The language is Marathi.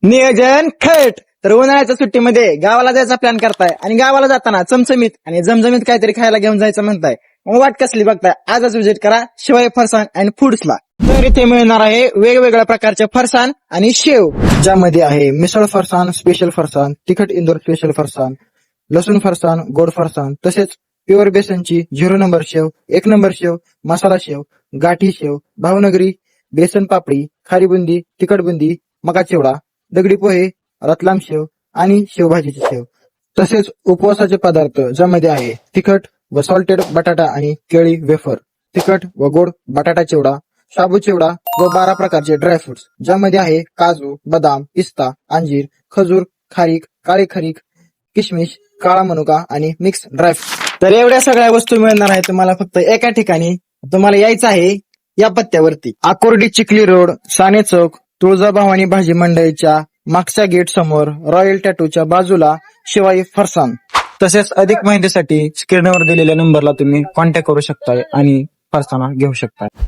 नियोजन खट. तर उन्हाळ्याच्या सुट्टीमध्ये गावाला जायचा प्लॅन करताय आणि गावाला जाताना चमचमीत आणि जमजमीत काहीतरी खायला घेऊन जायचं म्हणताय. मग वाट कसली बघताय, आजच विजिट करा शिवाय फरसाण अँड फूड्सला. तर इथे मिळणार आहे वेगवेगळ्या प्रकारचे फरसाण आणि शेव, ज्यामध्ये आहे मिसळ फरसाण, स्पेशल फरसाण, तिखट इंदोर स्पेशल फरसाण, लसूण फरसाण, गोड फरसाण, तसेच प्युअर बेसनची 0 नंबर शेव, 1 नंबर शेव, मसाला शेव, गाठी शेव, भावनगरी, बेसन पापडी, खारी बुंदी, तिखट बुंदी, मका चिवडा, दगडी पोहे, रतलाम शेव आणि शेवभाजीची शेव. तसेच उपवासाचे पदार्थ, ज्यामध्ये आहे तिखट व सॉल्टेड बटाटा आणि केळी वेफर, तिखट व गोड बटाटा चिवडा, शाबू चिवडा व 12 प्रकारचे ड्रायफ्रुट्स, ज्यामध्ये आहे काजू, बदाम, पिस्ता, अंजीर, खजूर, खारीक, काळे खारीक, किशमिश, काळा मनुका आणि मिक्स ड्रायफ्रुट. तर एवढ्या सगळ्या वस्तू मिळणार आहे तुम्हाला फक्त एका ठिकाणी. तुम्हाला यायचं आहे या पत्त्यावरती, आकुर्डी चिखली रोड, साने चौक, तुळजाभवानी भाजी मंडईच्या मागच्या गेट समोर, रॉयल टॅटूच्या बाजूला, शिवाय फरसाण. तसेच अधिक माहितीसाठी स्क्रीनवर दिलेल्या नंबरला तुम्ही कॉन्टॅक्ट करू शकताय आणि फरसाणा घेऊ शकताय.